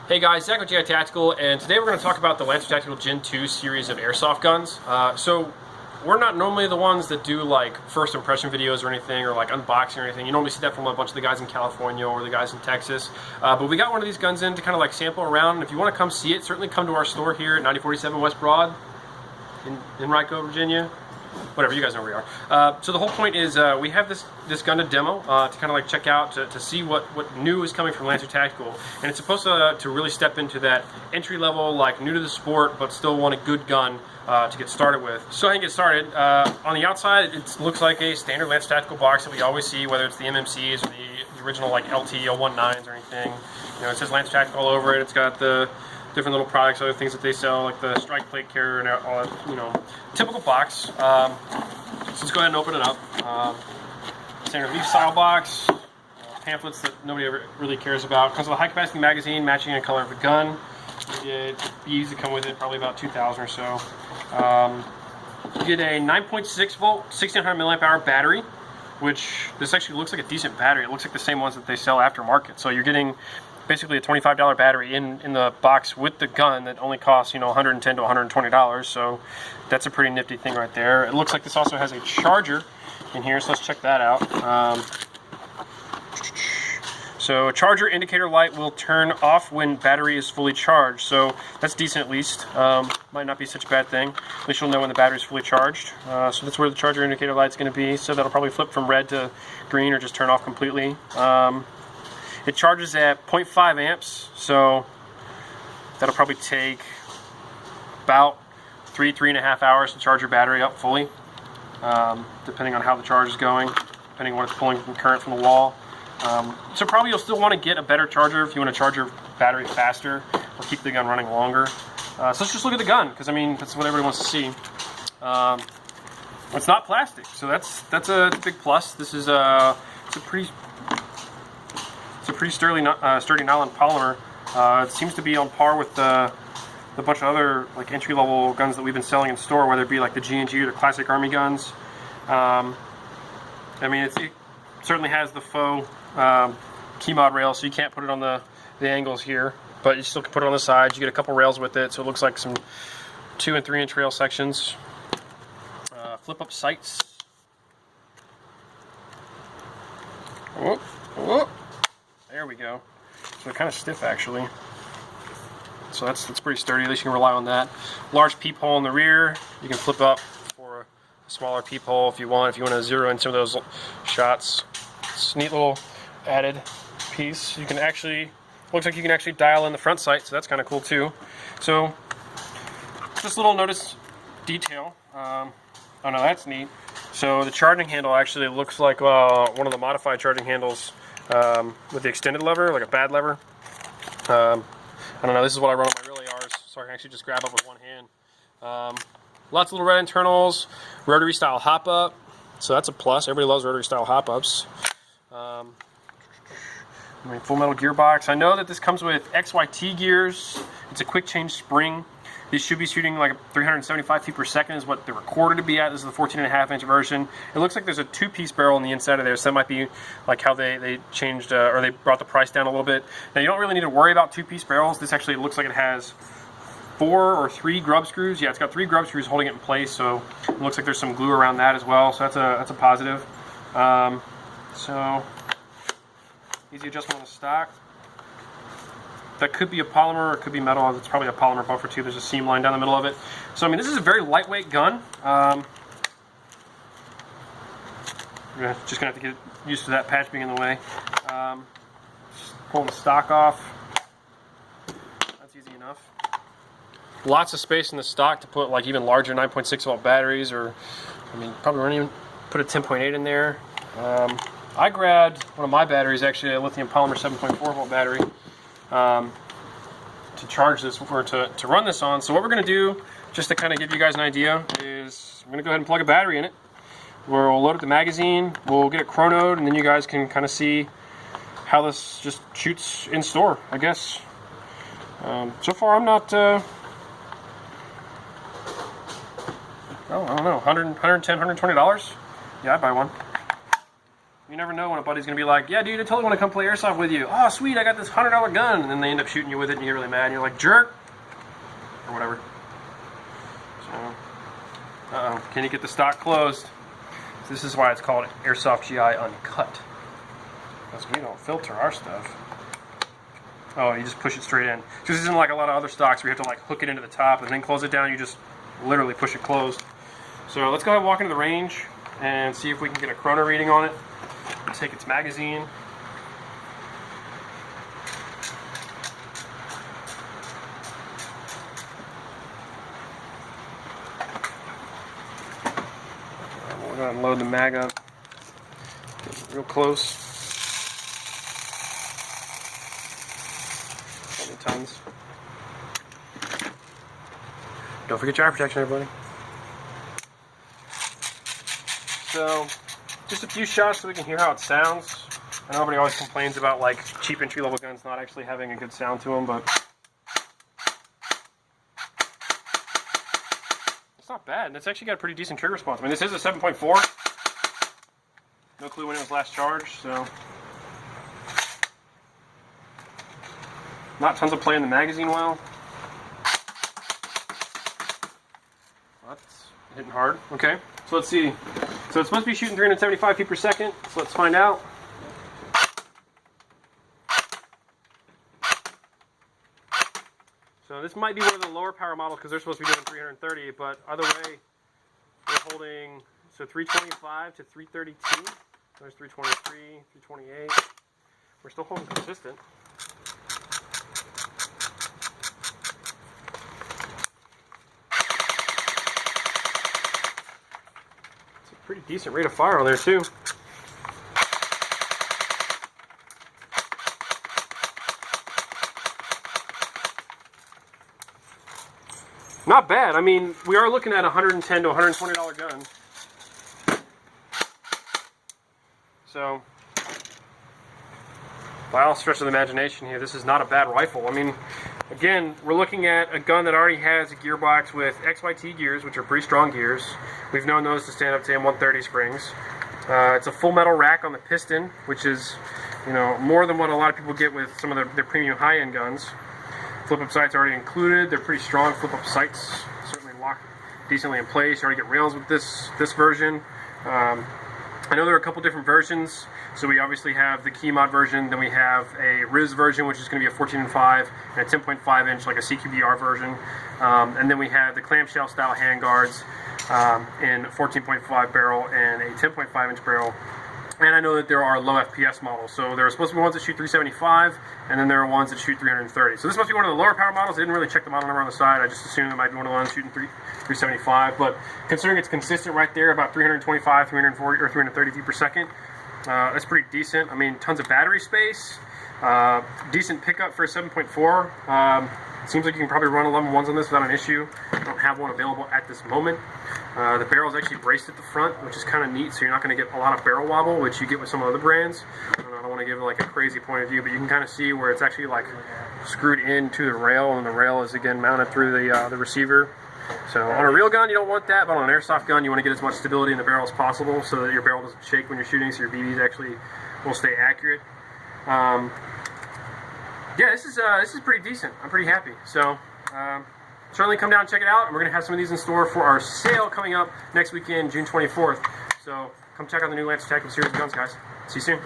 Hey guys, Zach with GI Tactical, and today we're going to talk about the Lancer Tactical Gen 2 series of airsoft guns. So we're not normally the ones that do like first impression videos or anything, or like unboxing or anything. You normally see that from a bunch of the guys in California or the guys in Texas. But we got one of these guns in to kind of like sample around. And if you want to come see it, certainly come to our store here at 9047 West Broad in Enrico, Virginia. Whatever, you guys know where we are. So the whole point is we have this gun to demo to kind of like check out to see what new is coming from Lancer Tactical, and it's supposed to really step into that entry level, like new to the sport but still want a good gun to get started with. So I can get started. On the outside, it looks like a standard Lancer Tactical box that we always see, whether it's the MMCs or the original like LT-19s or anything. You know, it says Lancer Tactical all over it. It's got the different little products, other things that they sell, like the strike plate carrier and all that, you know, typical box. So let's go ahead and open it up. Standard leaf style box, pamphlets that nobody ever really cares about. Comes with a high capacity magazine matching the color of the gun. It'd be easy to come with it, probably about 2,000 or so. You get a 9.6 volt, 1600 milliamp hour battery, which this actually looks like a decent battery. It looks like the same ones that they sell aftermarket. So you're getting basically a $25 battery in the box with the gun that only costs, you know, $110 to $120. So that's a pretty nifty thing right there. It looks like this also has a charger in here, so let's check that out. So a charger indicator light will turn off when battery is fully charged. So that's decent at least. Might not be such a bad thing. At least you'll know when the battery is fully charged. So that's where the charger indicator light is going to be. So that'll probably flip from red to green or just turn off completely. It charges at 0.5 amps, so that'll probably take about 3.5 hours to charge your battery up fully, depending on how the charge is going, depending on what it's pulling from current from the wall. So probably you'll still want to get a better charger if you want to charge your battery faster or keep the gun running longer. So let's just look at the gun, because I mean that's what everybody wants to see. It's not plastic, so that's a big plus. This is it's a pretty sturdy nylon polymer. It seems to be on par with the bunch of other like entry-level guns that we've been selling in store, whether it be like the G&G or the classic Army guns. I mean, it certainly has the faux key mod rail, so you can't put it on the angles here, but you still can put it on the sides. You get a couple rails with it, so it looks like some 2 and 3 inch rail sections. Flip-up sights. Whoop, whoop. There we go. So they're kind of stiff actually. So that's pretty sturdy. At least you can rely on that. Large peephole in the rear. You can flip up for a smaller peephole if you want. If you want to zero in some of those shots. It's a neat little added piece. You can actually, looks like you can actually dial in the front sight, so that's kind of cool too. So this little notice detail. Oh no, that's neat. So the charging handle actually looks like one of the modified charging handles. With the extended lever, like a bad lever. I don't know, this is what I run on my real ARs, so I can actually just grab up with one hand. Lots of little red internals, rotary style hop up, so that's a plus. Everybody loves rotary style hop ups. Full metal gearbox. I know that this comes with XYT gears. It's a quick change spring. These should be shooting like 375 feet per second is what they're recorded to be at. This is the 14.5 inch version. It looks like there's a 2-piece barrel on the inside of there, so that might be like how they changed or they brought the price down a little bit. Now you don't really need to worry about 2-piece barrels. This actually looks like it has 4 or 3 grub screws. Yeah, it's got 3 grub screws holding it in place, so it looks like there's some glue around that as well. So that's a positive. So easy adjustment on the stock. That could be a polymer, or it could be metal. It's probably a polymer buffer too. There's a seam line down the middle of it. So I mean, this is a very lightweight gun. We're just gonna have to get used to that patch being in the way. Just pulling the stock off. That's easy enough. Lots of space in the stock to put like even larger 9.6 volt batteries, or I mean, probably won't even put a 10.8 in there. I grabbed one of my batteries, actually a lithium polymer 7.4 volt battery. To charge this or to run this on. So what we're going to do, just to kind of give you guys an idea, is I'm going to go ahead and plug a battery in it. We'll load up the magazine, we'll get it chronoed, and then you guys can kind of see how this just shoots in store, I guess. So far I'm not, I don't know, $110, $120? Yeah, I'd buy one. You never know when a buddy's gonna be like, yeah, dude, I totally want to come play airsoft with you. Oh, sweet, I got this $100 gun, and then they end up shooting you with it, and you get really mad, and you're like, jerk, or whatever. So, can you get the stock closed? So this is why it's called Airsoft GI Uncut, because we don't filter our stuff. Oh, you just push it straight in. This isn't like a lot of other stocks where you have to like hook it into the top and then close it down. You just literally push it closed. So let's go ahead and walk into the range and see if we can get a chrono reading on it. Take its magazine. We're going to load the mag up. Get real close. 20 tons. Don't forget your eye protection, everybody. So, just a few shots so we can hear how it sounds. I know everybody always complains about like cheap entry-level guns not actually having a good sound to them, but it's not bad, and it's actually got a pretty decent trigger response. I mean, this is a 7.4. No clue when it was last charged, so not tons of play in the magazine well. That's hitting hard. Okay, so let's see. So it's supposed to be shooting 375 feet per second, so let's find out. So this might be one of the lower power models because they're supposed to be doing 330, but either way, we're holding, so 325 to 332. There's 323, 328. We're still holding consistent. Pretty decent rate of fire on there too. Not bad. I mean, we are looking at a $110 to $120 gun. So, by all stretch of the imagination here, this is not a bad rifle. I mean, again, we're looking at a gun that already has a gearbox with XYT gears, which are pretty strong gears. We've known those to stand up to M130 springs. It's a full metal rack on the piston, which is, you know, more than what a lot of people get with some of their premium high-end guns. Flip-up sights are already included. They're pretty strong flip-up sights, certainly lock decently in place. You already get rails with this version. I know there are a couple different versions. So we obviously have the key mod version, then we have a RIS version, which is going to be a 14.5 and a 10.5 inch, like a CQBR version. And then we have the clamshell style handguards in 14.5 barrel and a 10.5 inch barrel. And I know that there are low FPS models. So there are supposed to be ones that shoot 375, and then there are ones that shoot 330. So this must be one of the lower power models. I didn't really check the model number on the side. I just assumed it might be one of the ones shooting 375. But considering it's consistent right there, about 325, 340, or 330 feet per second, that's pretty decent. I mean, tons of battery space, decent pickup for a 7.4. Seems like you can probably run 11.1s on this without an issue. I don't have one available at this moment. The barrel is actually braced at the front, which is kind of neat, so you're not going to get a lot of barrel wobble, which you get with some other brands. I don't want to give like a crazy point of view, but you can kind of see where it's actually like screwed into the rail, and the rail is again mounted through the receiver. So on a real gun, you don't want that, but on an airsoft gun, you want to get as much stability in the barrel as possible so that your barrel doesn't shake when you're shooting, so your BBs actually will stay accurate. Yeah, this is pretty decent. I'm pretty happy. So certainly come down and check it out. And we're going to have some of these in store for our sale coming up next weekend, June 24th. So come check out the new Untitled Chapter series of guns, guys. See you soon.